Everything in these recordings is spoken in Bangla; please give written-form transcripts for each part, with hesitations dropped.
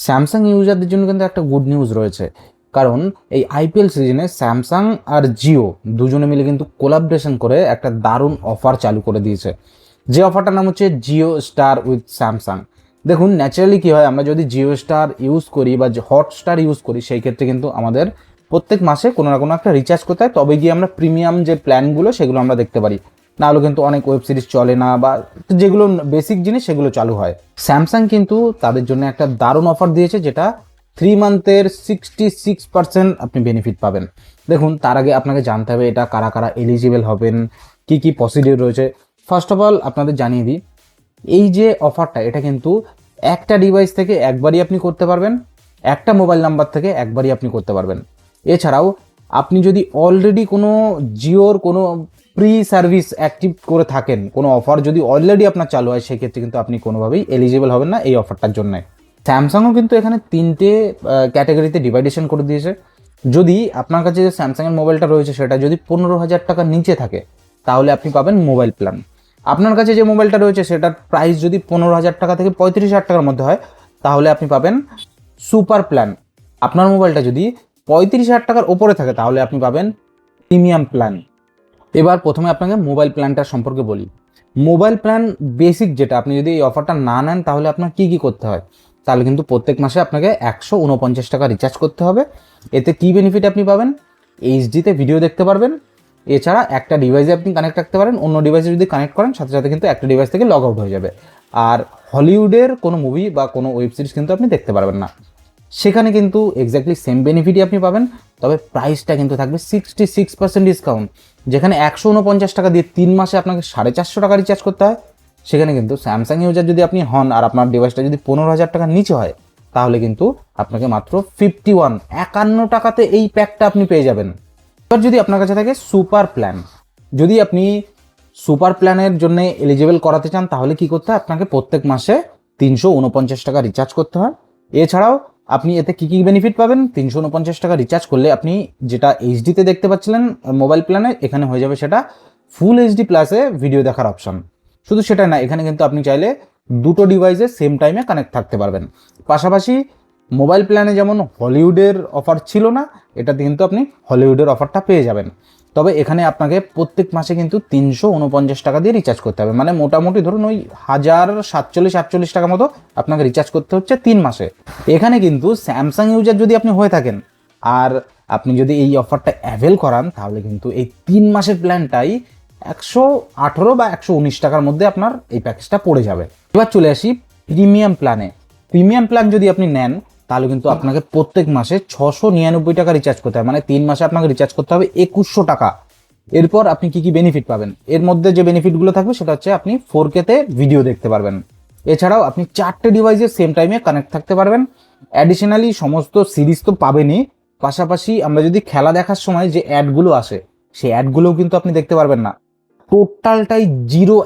স্যামসাং ইউজারদের জন্য কিন্তু একটা গুড নিউজ রয়েছে, কারণ এই আইপিএল সিজনে স্যামসাং আর জিও দুজনে মিলে কিন্তু কোলাবরেশন করে একটা দারুণ অফার চালু করে দিয়েছে। যে অফারটার নাম হচ্ছে জিও স্টার উইথ স্যামসাং। দেখুন, ন্যাচারালি কী হয়, আমরা যদি জিও স্টার ইউজ করি বা হটস্টার ইউজ করি, সেই ক্ষেত্রে কিন্তু আমাদের প্রত্যেক মাসে কোনো না কোনো একটা রিচার্জ করতে হয়, তবে গিয়ে আমরা প্রিমিয়াম যে প্ল্যানগুলো সেগুলো আমরা দেখতে পারি। নাহলে কিন্তু অনেক ওয়েব সিরিজ চলে না, বা যেগুলো বেসিক জিনিস সেগুলো চালু হয়। স্যামসাং কিন্তু তাদের জন্য একটা দারুণ অফার দিয়েছে, যেটা 3 মান্থের 66% আপনি বেনিফিট পাবেন। দেখুন, তার আগে আপনাকে জানতে হবে এটা কারা কারা এলিজিবল হবেন, কি কি প্রসিডিউর রয়েছে। ফার্স্ট অফ অল আপনাদের জানিয়ে দিই, এই যে অফারটা, এটা কিন্তু একটা ডিভাইস থেকে একবারই আপনি করতে পারবেন, একটা মোবাইল নাম্বার থেকে একবারই আপনি করতে পারবেন। এছাড়াও আপনি যদি অলরেডি কোনো জিওর কোনো প্রি সার্ভিস অ্যাক্টিভ করে থাকেন, কোনো অফার যদি অলরেডি আপনার চালু হয়, সেক্ষেত্রে কিন্তু আপনি কোনোভাবেই এলিজিবল হবেন না এই অফারটার জন্য। স্যামসাংও কিন্তু এখানে 3টে ক্যাটাগরিতে ডিভাইডেশন করে দিয়েছে। যদি আপনার কাছে যে স্যামসাংয়ের মোবাইলটা রয়েছে সেটা যদি 15,000 টাকার নিচে থাকে, তাহলে আপনি পাবেন মোবাইল প্ল্যান। আপনার কাছে যে মোবাইলটা রয়েছে সেটার প্রাইস যদি 15,000 টাকা থেকে 35,000 টাকার মধ্যে হয়, তাহলে আপনি পাবেন সুপার প্ল্যান। আপনার মোবাইলটা যদি 35,000 টাকার ওপরে থাকে, তাহলে আপনি পাবেন প্রিমিয়াম প্ল্যান। এবার প্রথমে আপনাকে মোবাইল প্ল্যানটা সম্পর্কে বলি। মোবাইল প্ল্যান বেসিক যেটা, আপনি যদি এই অফারটা না নেন তাহলে আপনার কী কী করতে হয়, তাহলে কিন্তু প্রত্যেক মাসে আপনাকে 149 টাকা রিচার্জ করতে হবে। এতে কী বেনিফিট আপনি পাবেন, এইচডিতে ভিডিও দেখতে পারবেন। এছাড়া একটা ডিভাইসে আপনি কানেক্ট রাখতে পারেন, অন্য ডিভাইসে যদি কানেক্ট করেন সাথে সাথে কিন্তু একটা ডিভাইস থেকে লগ আউট হয়ে যাবে। আর হলিউডের কোনো মুভি বা কোনো ওয়েব সিরিজ কিন্তু আপনি দেখতে পারবেন না। সেখানে কিন্তু এক্স্যাক্টলি সেম বেনিফিটই আপনি পাবেন, তবে প্রাইসটা কিন্তু থাকবে 66% ডিসকাউন্ট। যেখানে 149 টাকা দিয়ে 3 মাসে আপনাকে 450 টাকা রিচার্জ করতে হয়, সেখানে কিন্তু স্যামসাং ইউজার যদি আপনি হন আর আপনার ডিভাইসটা যদি 15,000 টাকার নিচে হয়, তাহলে কিন্তু আপনাকে মাত্র 51 টাকাতে এই প্যাকটা আপনি পেয়ে যাবেন। এবার যদি আপনার কাছে থাকে সুপার প্ল্যান, যদি আপনি সুপার প্ল্যানের জন্য এলিজিবল করাতে চান, তাহলে কি করতে হয়, আপনাকে প্রত্যেক মাসে 349 টাকা রিচার্জ করতে হয়। এছাড়াও আপনি এতে কী কী বেনিফিট পাবেন, 349 টাকা রিচার্জ করলে আপনি যেটা এইচডিতে দেখতে পাচ্ছিলেন মোবাইল প্ল্যানে, এখানে হয়ে যাবে সেটা ফুল এইচডি প্লাসে ভিডিও দেখার অপশন। শুধু সেটাই না, এখানে কিন্তু আপনি চাইলে দুটো ডিভাইসে সেম টাইমে কানেক্ট থাকতে পারবেন। পাশাপাশি মোবাইল প্ল্যানে যেমন হলিউডের অফার ছিল না, এটাতে কিন্তু আপনি হলিউডের অফারটা পেয়ে যাবেন। তবে এখানে আপনাকে প্রত্যেক মাসে কিন্তু 349 টাকা দিয়ে রিচার্জ করতে হবে, মানে মোটামুটি ধরুন ওই 1,047-48 টাকা মতো আপনাকে রিচার্জ করতে হচ্ছে 3 মাসে। এখানে কিন্তু স্যামসাং ইউজার যদি আপনি হয়ে থাকেন আর আপনি যদি এই অফারটা অ্যাভেল করান, তাহলে কিন্তু এই 3 মাসের প্ল্যানটাই 118 বা 119 টাকার মধ্যে আপনার এই প্যাকেজটা পড়ে যাবে। এবার চলে আসি প্রিমিয়াম প্ল্যানে। প্রিমিয়াম প্ল্যান যদি আপনি নেন, তাহলে কিন্তু আপনাকে প্রত্যেক মাসে 699 টাকা রিচার্জ করতে হবে, মানে 3 মাসে আপনাকে রিচার্জ করতে হবে 2100 টাকা। এরপর আপনি কি কি বেনিফিট পাবেন, এর মধ্যে যে বেনিফিটগুলো থাকবে সেটা হচ্ছে আপনি 4K-তে ভিডিও দেখতে পারবেন। এছাড়াও আপনি 4টে ডিভাইসে সেম টাইমে কানেক্ট থাকতে পারবেন। অ্যাডিশনালি সমস্ত সিরিজ তো পাবেনই, পাশাপাশি আমরা যদি খেলা দেখার সময় যে অ্যাডগুলো আসে, সেই অ্যাডগুলোও কিন্তু আপনি দেখতে পারবেন না। টোটালটাই জিরো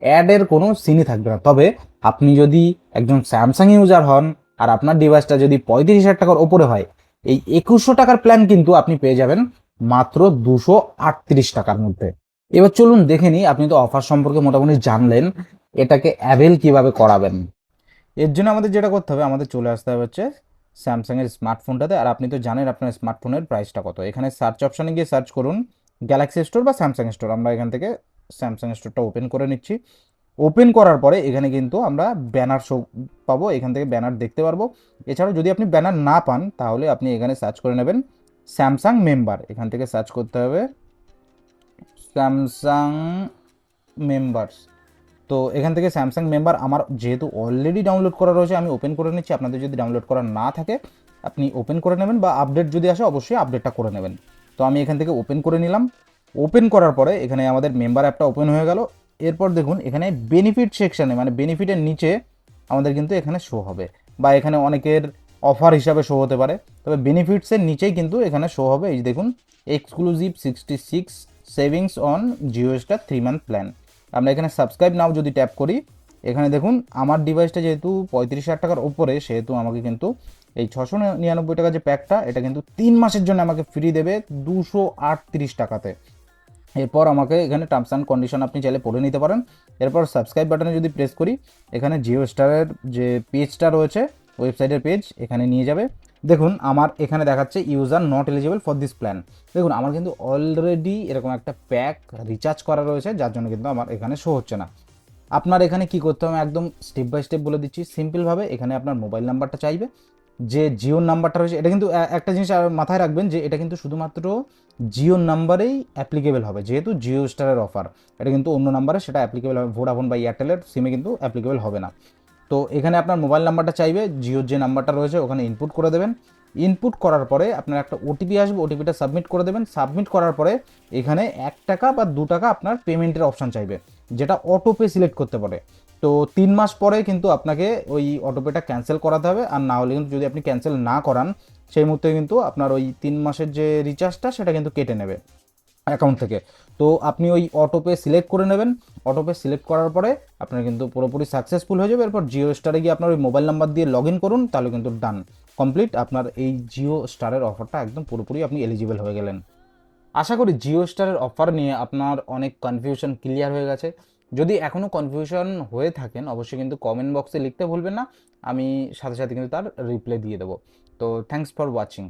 অ্যাডের কোনো সিনই থাকবে না। তবে আপনি যদি একজন স্যামসাং ইউজার হন আর আপনার ডিভাইসটা যদি 35,000 টাকার ওপরে হয়, এই 2100 টাকার প্ল্যান কিন্তু আপনি পেয়ে যাবেন মাত্র 238 টাকার মধ্যে। এবার চলুন দেখে নিই, আপনি তো অফার সম্পর্কে মোটামুটি জানলেন, এটাকে অ্যাভেল কিভাবে করাবেন। এর জন্য আমাদের যেটা করতে হবে, আমাদের চলে আসতে হবে হচ্ছে স্যামসাংয়ের স্মার্টফোনটাতে। আর আপনি তো জানেন আপনার স্মার্টফোনের প্রাইসটা কত। এখানে সার্চ অপশানে গিয়ে সার্চ করুন গ্যালাক্সি স্টোর বা স্যামসাং স্টোর। আমরা এখান থেকে স্যামসাং স্টোরটা ওপেন করে নিচ্ছি। ওপেন করার পরে এখানে কিন্তু আমরা ব্যানার শো পাবো, এখান থেকে ব্যানার দেখতে পারবো। এছাড়াও যদি আপনি ব্যানার না পান, তাহলে আপনি এখানে সার্চ করে নেবেন স্যামসাং মেম্বার। এখান থেকে সার্চ করতে হবে স্যামসাং মেম্বারস। তো এখান থেকে স্যামসাং মেম্বার আমার যেহেতু অলরেডি ডাউনলোড করা রয়েছে, আমি ওপেন করে নিচ্ছি। আপনাদের যদি ডাউনলোড করা না থাকে, আপনি ওপেন করে নেবেন, বা আপডেট যদি আসে অবশ্যই আপডেটটা করে নেবেন। তো আমি এখান থেকে ওপেন করে নিলাম। ওপেন করার পরে এখানে আমাদের মেম্বার অ্যাপটা ওপেন হয়ে গেল। এরপর দেখুন এখানে বেনিফিট সেকশানে, মানে বেনিফিটের নিচে আমাদের কিন্তু এখানে শো হবে, বা এখানে অনেকের অফার হিসাবে শো হতে পারে। তবে বেনিফিটসের নিচেই কিন্তু এখানে শো হবে, এই দেখুন exclusive 66 savings on Jio star 3 month plan. আমরা এখানে সাবস্ক্রাইব নাও যদি ট্যাপ করি, এখানে দেখুন আমার ডিভাইসটা যেহেতু 35,000 টাকার ওপরে, সেহেতু আমাকে কিন্তু এই 699 টাকা যে প্যাকটা, এটা কিন্তু 3 মাসের জন্য আমাকে ফ্রি দেবে 238 টাকাতে। এরপর আমাকে এখানে টার্মস অ্যান্ড কন্ডিশন আপনি চাইলে পড়ে নিতে পারেন। এরপর সাবস্ক্রাইব বাটনে যদি প্রেস করি, এখানে জিও স্টারের যে পেজটা রয়েছে ওয়েবসাইটের পেজ, এখানে নিয়ে যাবে। দেখুন আমার এখানে দেখাচ্ছে user not eligible for this plan. দেখুন আমার কিন্তু অলরেডি এরকম একটা প্যাক রিচার্জ করা রয়েছে, যার জন্য কিন্তু আমার এখানে শো হচ্ছে না। আপনার এখানে কি করতে হবে একদম স্টেপ বাই স্টেপ বলে দিচ্ছি সিম্পলভাবে। এখানে আপনার মোবাইল নাম্বারটা চাইবে, যে জিওর নাম্বারটা রয়েছে, এটা কিন্তু একটা জিনিস মাথায় রাখবেন যে এটা কিন্তু শুধুমাত্র জিওর নাম্বারেই অ্যাপ্লিকেবল হবে, যেহেতু জিও স্টারের অফার। এটা কিন্তু অন্য নাম্বারে সেটা অ্যাপ্লিকেবল হবে, ভোডাফোন বা এয়ারটেলের সিমে কিন্তু অ্যাপ্লিকেবল হবে না। তো এখানে আপনার মোবাইল নাম্বারটা চাইবে, জিওর যে নাম্বারটা রয়েছে ওখানে ইনপুট করে দেবেন। ইনপুট করার পরে আপনার একটা ওটিপি আসবে, ওটিপিটা সাবমিট করে দেবেন। সাবমিট করার পরে এখানে 1 টাকা বা 2 টাকা আপনার পেমেন্টের অপশান চাইবে, যেটা অটোপে সিলেক্ট করতে পারে। তো 3 মাস পরে কিন্তু আপনাকে ওই অটোপেটা ক্যান্সেল করাতে হবে, আর না হলে কিন্তু যদি আপনি ক্যান্সেল না করান সেই মুহূর্তে কিন্তু আপনার ওই 3 মাসের যে রিচার্জটা সেটা কিন্তু কেটে নেবে অ্যাকাউন্ট থেকে। তো আপনি ওই অটোপে সিলেক্ট করে নেবেন। অটোপে সিলেক্ট করার পরে আপনার কিন্তু পুরোপুরি সাকসেসফুল হয়ে যাবে। এরপর জিও স্টারে গিয়ে আপনার ওই মোবাইল নাম্বার দিয়ে লগ ইন করুন, তাহলে কিন্তু ডান কমপ্লিট, আপনার এই জিও স্টারের অফারটা একদম পুরোপুরি আপনি এলিজিবল হয়ে গেলেন। আশা করি জিও স্টারের অফার নিয়ে আপনার অনেক কনফিউশন ক্লিয়ার হয়ে গেছে। যদি এখনও কনফিউশন হয়ে থাকেন অবশ্যই কিন্তু কমেন্ট বক্সে লিখতে ভুলবেন না, আমি সাথে সাথে কিন্তু তার রিপ্লাই দিয়ে দেবো। তো থ্যাংকস ফর ওয়াচিং।